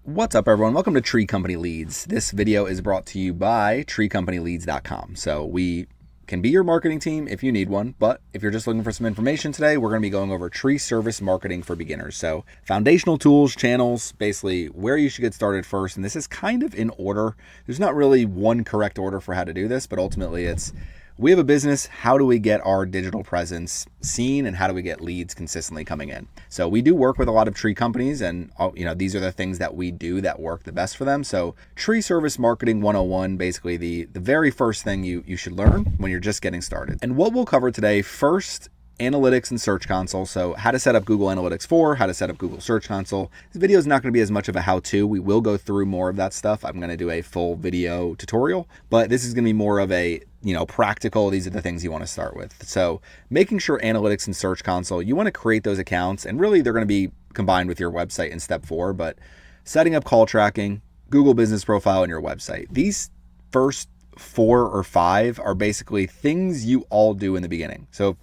What's up, everyone? Welcome to Tree Company Leads. This video is brought to you by treecompanyleads.com. So we can be your marketing team if you need one, but if you're just looking for some information today, we're going to be going over tree service marketing for beginners. So foundational tools, channels, basically where you should get started first. And this is kind of in order. There's not really one correct order for how to do this, but ultimately it's we have a business. How do we get our digital presence seen and how do we get leads consistently coming in? So we do work with a lot of tree companies and these are the things that we do that work the best for them. So tree service marketing 101, basically the very first thing you should learn when you're just getting started. And what we'll cover today, first, analytics and search console. So how to set up Google Analytics 4, how to set up Google Search Console. This video is not going to be as much of a how-to. We will go through more of that stuff. I'm going to do a full video tutorial, but this is going to be more of a practical. These are the things you want to start with. So making sure analytics and search console, you want to create those accounts, and really they're going to be combined with your website in step 4, but setting up call tracking, Google business profile, and your website. These first 4 or 5 are basically things you all do in the beginning. So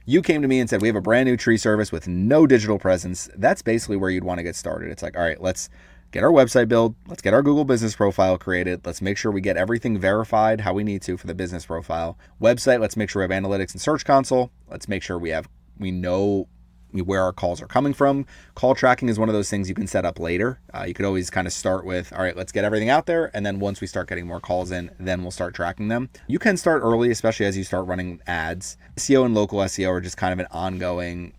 you came to me and said, we have a brand new tree service with no digital presence. That's basically where you'd want to get started. It's like, all right, let's get our website built. Let's get our Google business profile created. Let's make sure we get everything verified how we need to for the business profile. Website, let's make sure we have analytics and search console. Let's make sure we know where our calls are coming from. Call tracking is one of those things you can set up later. You could always kind of start with, all right, let's get everything out there. And then once we start getting more calls in, then we'll start tracking them. You can start early, especially as you start running ads. SEO and local SEO are just kind of an ongoing,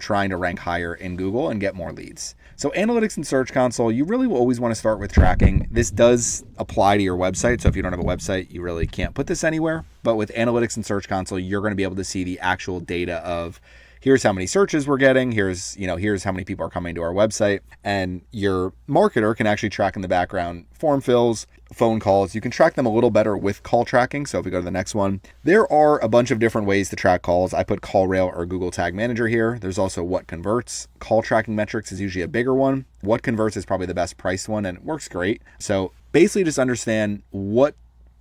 trying to rank higher in Google and get more leads. So analytics and search console, you really will always want to start with tracking. This does apply to your website. So if you don't have a website, you really can't put this anywhere. But with analytics and search console, you're going to be able to see the actual data of here's how many searches we're getting. Here's how many people are coming to our website. And your marketer can actually track in the background form fills, phone calls. You can track them a little better with call tracking. So if we go to the next one, there are a bunch of different ways to track calls. I put CallRail or Google Tag Manager here. There's also WhatConverts. Call tracking metrics is usually a bigger one. WhatConverts is probably the best priced one and it works great. So basically just understand what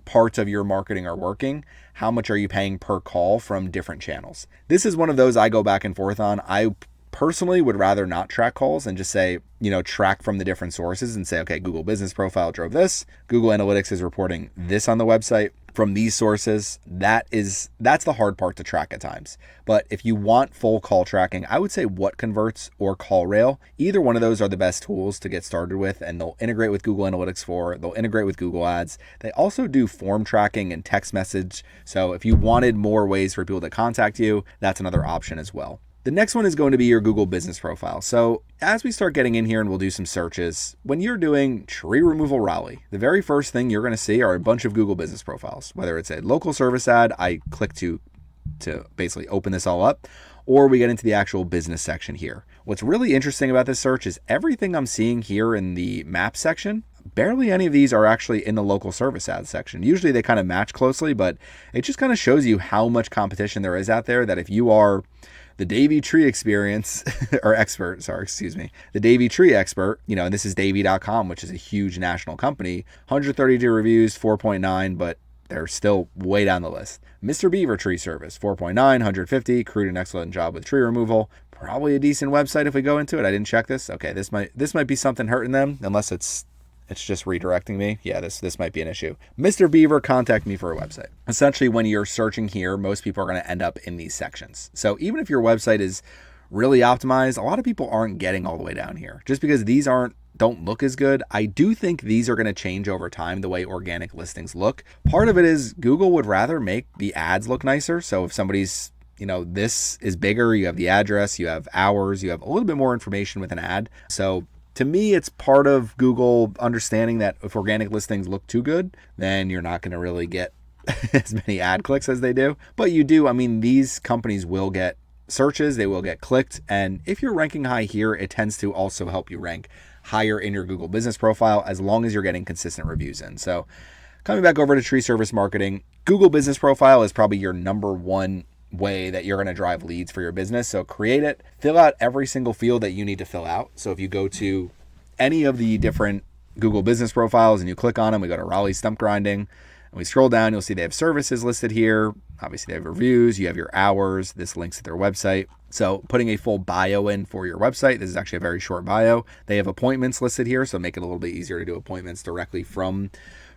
parts of your marketing are working. How much are you paying per call from different channels? This is one of those I go back and forth on. I personally would rather not track calls and just say, track from the different sources and say, okay, Google business profile drove this. Google Analytics is reporting this on the website from these sources. That's the hard part to track at times. But if you want full call tracking, I would say WhatConverts or CallRail. Either one of those are the best tools to get started with, and they'll integrate with Google Analytics 4. They'll integrate with Google Ads. They also do form tracking and text message. So if you wanted more ways for people to contact you, that's another option as well. The next one is going to be your Google business profile. So as we start getting in here and we'll do some searches, when you're doing tree removal Raleigh, the very first thing you're going to see are a bunch of Google business profiles, whether it's a local service ad. I click to basically open this all up, or we get into the actual business section here. What's really interesting about this search is everything I'm seeing here in the map section, barely any of these are actually in the local service ads section. Usually they kind of match closely, but it just kind of shows you how much competition there is out there, that if you are the Davey Tree experience or expert, the Davey Tree expert, and this is Davey.com, which is a huge national company, 132 reviews, 4.9, but they're still way down the list. Mr. Beaver Tree Service, 4.9, 150, crew did an excellent job with tree removal. Probably a decent website if we go into it. I didn't check this. Okay, this might be something hurting them, unless it's just redirecting me. Yeah, this might be an issue. Mr. Beaver, contact me for a website. Essentially, when you're searching here, most people are going to end up in these sections. So even if your website is really optimized, a lot of people aren't getting all the way down here just because these don't look as good. I do think these are going to change over time, the way organic listings look. Part of it is Google would rather make the ads look nicer. So if somebody's this is bigger, you have the address, you have hours, you have a little bit more information with an ad. So to me, it's part of Google understanding that if organic listings look too good, then you're not going to really get as many ad clicks as they do. But you do, these companies will get searches, they will get clicked. And if you're ranking high here, it tends to also help you rank higher in your Google business profile as long as you're getting consistent reviews in. So coming back over to tree service marketing, Google business profile is probably your number one way that you're going to drive leads for your business. So create it, fill out every single field that you need to fill out. So if you go to any of the different Google business profiles and you click on them, we go to Raleigh stump grinding, And we scroll down, you'll see they have services listed here. Obviously, they have reviews. You have your hours. This links to their website. So putting a full bio in for your website. This is actually a very short bio. They have appointments listed here, so make it a little bit easier to do appointments directly from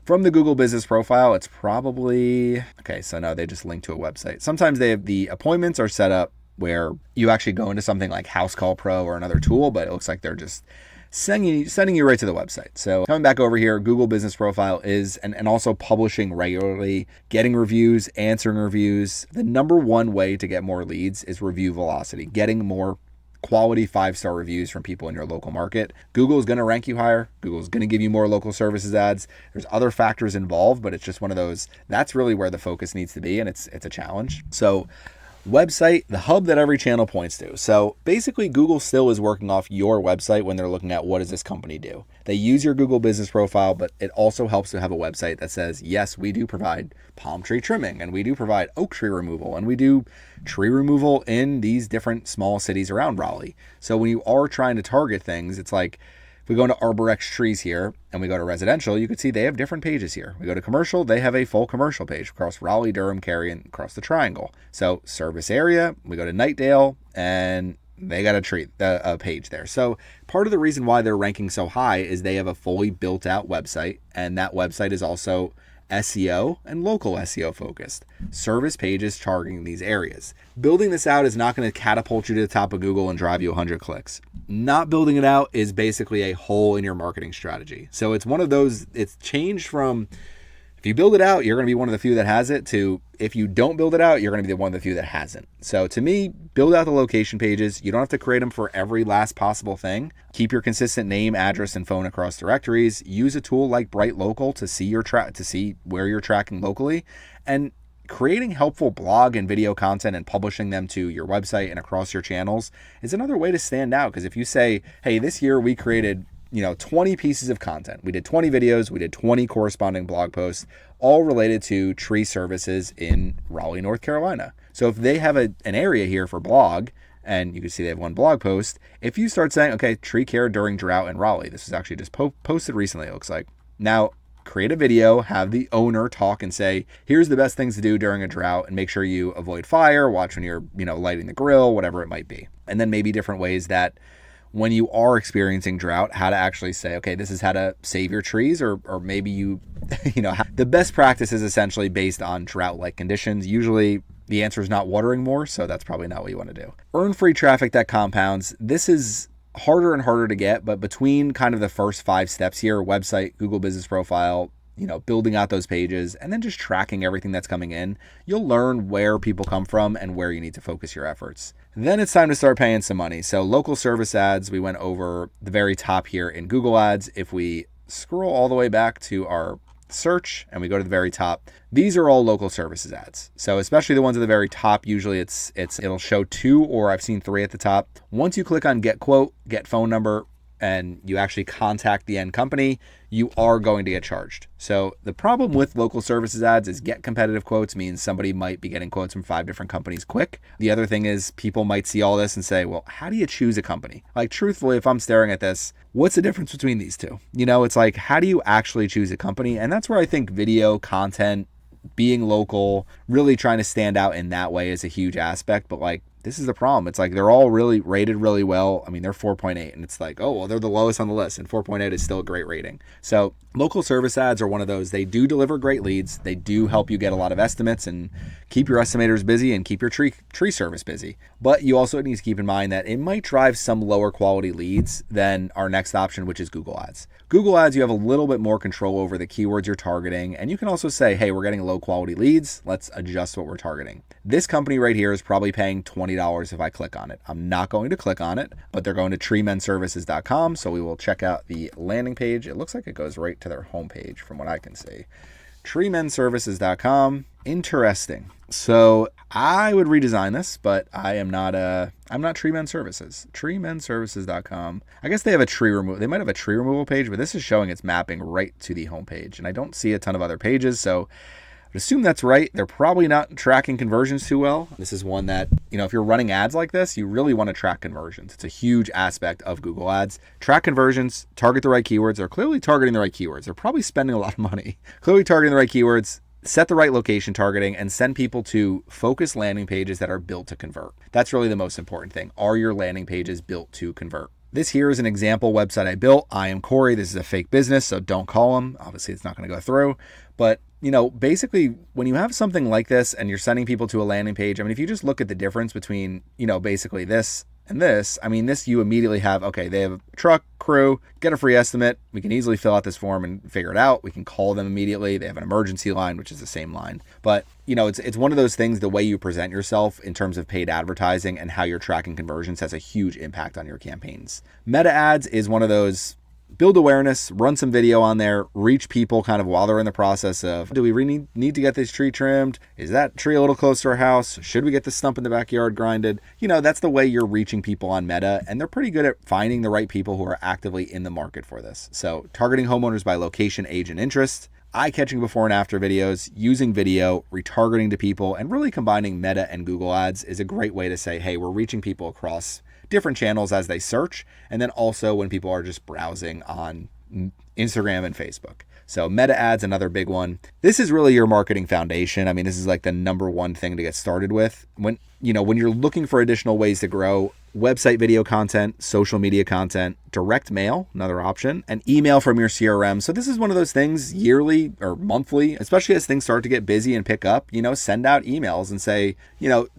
the Google Business Profile. It's probably, okay, so no, they just link to a website. Sometimes they have the appointments are set up where you actually go into something like House Call Pro or another tool, but it looks like they're just sending you right to the website. So coming back over here, Google Business Profile is, and also publishing regularly, getting reviews, answering reviews. The number one way to get more leads is review velocity, getting more quality 5-star reviews from people in your local market. Google is going to rank you higher. Google is going to give you more local services ads. There's other factors involved, but it's just one of those, that's really where the focus needs to be, and it's a challenge. So website, the hub that every channel points to. So basically Google still is working off your website when they're looking at what does this company do. They use your Google Business Profile, but it also helps to have a website that says, yes, we do provide palm tree trimming, and we do provide oak tree removal, and we do tree removal in these different small cities around Raleigh. So when you are trying to target things, it's like, if we go into Arborex Trees here and we go to residential, you can see they have different pages here. We go to commercial, they have a full commercial page across Raleigh, Durham, Cary, and across the triangle. So service area, we go to Nightdale, and they got a page there. So part of the reason why they're ranking so high is they have a fully built out website, and that website is also SEO and local SEO focused. Service pages targeting these areas. Building this out is not going to catapult you to the top of Google and drive you 100 clicks. Not building it out is basically a hole in your marketing strategy. So it's one of those, it's changed from, if you build it out, you're going to be one of the few that has it, to if you don't build it out, you're going to be one of the few that hasn't. So to me, build out the location pages. You don't have to create them for every last possible thing. Keep your consistent name, address, and phone across directories. Use a tool like Bright Local to see where you're tracking locally, and creating helpful blog and video content and publishing them to your website and across your channels is another way to stand out. Because if you say, hey, this year we created 20 pieces of content. We did 20 videos. We did 20 corresponding blog posts, all related to tree services in Raleigh, North Carolina. So if they have an area here for blog, and you can see they have one blog post, if you start saying, okay, tree care during drought in Raleigh, this was actually just posted recently, it looks like. Now, create a video, have the owner talk and say, here's the best things to do during a drought, and make sure you avoid fire, watch when you're, lighting the grill, whatever it might be. And then maybe different ways that when you are experiencing drought, how to actually say, okay, this is how to save your trees, or maybe the best practice is essentially based on drought-like conditions. Usually the answer is not watering more, so that's probably not what you want to do. Earn free traffic that compounds. This is harder and harder to get, but between kind of the first 5 steps here, website, Google Business Profile, building out those pages, and then just tracking everything that's coming in, you'll learn where people come from and where you need to focus your efforts. Then it's time to start paying some money. So local service ads, we went over the very top here in Google Ads. If we scroll all the way back to our search and we go to the very top, these are all local services ads. So especially the ones at the very top, usually it'll show 2, or I've seen 3 at the top. Once you click on get quote, get phone number, and you actually contact the end company, you are going to get charged. So the problem with local services ads is get competitive quotes means somebody might be getting quotes from 5 different companies quick. The other thing is people might see all this and say, well, how do you choose a company? Like, truthfully, if I'm staring at this, what's the difference between these two? It's like, how do you actually choose a company? And that's where I think video content, being local, really trying to stand out in that way is a huge aspect. But this is the problem. It's like they're all really rated really well. I mean, they're 4.8, and it's like, oh, well, they're the lowest on the list, and 4.8 is still a great rating. So local service ads are one of those. They do deliver great leads. They do help you get a lot of estimates and keep your estimators busy and keep your tree service busy. But you also need to keep in mind that it might drive some lower quality leads than our next option, which is Google Ads. Google Ads, you have a little bit more control over the keywords you're targeting, and you can also say, hey, we're getting low quality leads. Let's adjust what we're targeting. This company right here is probably paying $20 if I click on it. I'm not going to click on it, but they're going to treemenservices.com. So we will check out the landing page. It looks like it goes right to their homepage from what I can see. treemenservices.com. Interesting. So I would redesign this, but I'm not Tree Men Services. treemenservices.com. I guess they have a tree removal. They might have a tree removal page, but this is showing it's mapping right to the homepage. And I don't see a ton of other pages, so I assume that's right. They're probably not tracking conversions too well. This is one that, if you're running ads like this, you really want to track conversions. It's a huge aspect of Google Ads. Track conversions, target the right keywords. They're clearly targeting the right keywords. They're probably spending a lot of money. Clearly targeting the right keywords, set the right location targeting, and send people to focus landing pages that are built to convert. That's really the most important thing. Are your landing pages built to convert? This here is an example website I built. I am Corey. This is a fake business, so don't call them. Obviously, it's not going to go through. But, basically, when you have something like this and you're sending people to a landing page, if you just look at the difference between, basically this and this, this you immediately have, okay, they have a truck, crew, get a free estimate. We can easily fill out this form and figure it out. We can call them immediately. They have an emergency line, which is the same line. But, it's one of those things, the way you present yourself in terms of paid advertising and how you're tracking conversions has a huge impact on your campaigns. Meta ads is one of those. Build awareness, run some video on there, reach people kind of while they're in the process of, do we really need to get this tree trimmed? Is that tree a little close to our house? Should we get the stump in the backyard grinded? That's the way you're reaching people on Meta, and they're pretty good at finding the right people who are actively in the market for this. So targeting homeowners by location, age, and interest, eye-catching before and after videos, using video, retargeting to people, and really combining Meta and Google ads is a great way to say, hey, we're reaching people across different channels as they search, and then also when people are just browsing on Instagram and Facebook. So Meta ads, another big one. This is really your marketing foundation. This is like the number one thing to get started with. When you're looking for additional ways to grow, website video content, social media content, direct mail, another option, and email from your CRM. So this is one of those things yearly or monthly, especially as things start to get busy and pick up, send out emails and say,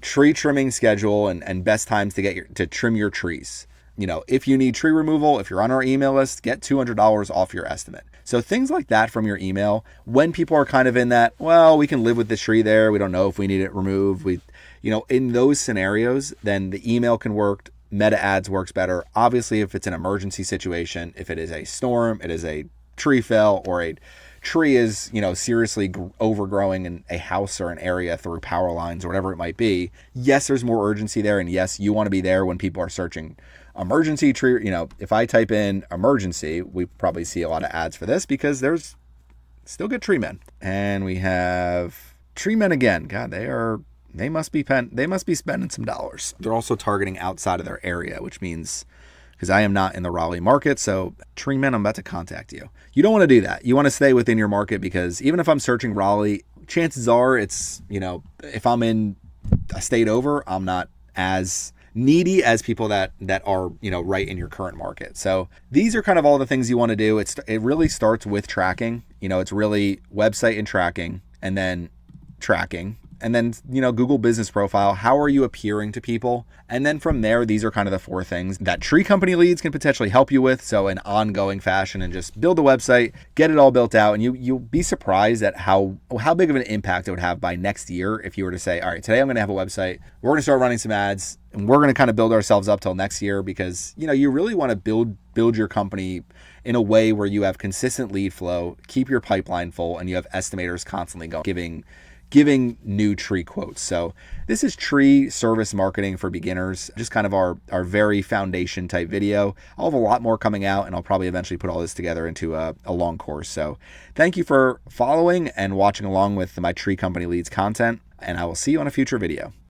tree trimming schedule and best times to trim your trees. If you need tree removal, if you're on our email list, get $200 off your estimate. So things like that from your email, when people are kind of in that, well, we can live with the tree there. We don't know if we need it removed. In those scenarios, then the email can work. Meta ads works better. Obviously, if it's an emergency situation, if it is a storm, it is a tree fell, or a tree is, seriously overgrowing in a house or an area through power lines or whatever it might be. Yes, there's more urgency there. And yes, you want to be there when people are searching emergency tree. If I type in emergency, we probably see a lot of ads for this because there's still good tree men. And we have tree men again. God, they must be spending some dollars. They're also targeting outside of their area, which means, because I am not in the Raleigh market, so tree men, I'm about to contact you. You don't want to do that. You want to stay within your market, because even if I'm searching Raleigh, chances are it's, if I'm in a state over, I'm not as needy as people that are, right in your current market. So these are kind of all the things you want to do. It really starts with tracking. It's really website and tracking, and then tracking. And then, Google business profile. How are you appearing to people? And then from there, these are kind of the 4 things that tree company leads can potentially help you with. So in ongoing fashion, and just build a website, get it all built out. And you'll be surprised at how big of an impact it would have by next year if you were to say, all right, today I'm going to have a website. We're going to start running some ads, and we're going to kind of build ourselves up till next year, because, you really want to build your company in a way where you have consistent lead flow, keep your pipeline full, and you have estimators constantly giving new tree quotes. So this is tree service marketing for beginners, just kind of our very foundation type video. I'll have a lot more coming out, and I'll probably eventually put all this together into a long course. So thank you for following and watching along with my tree company leads content, and I will see you on a future video.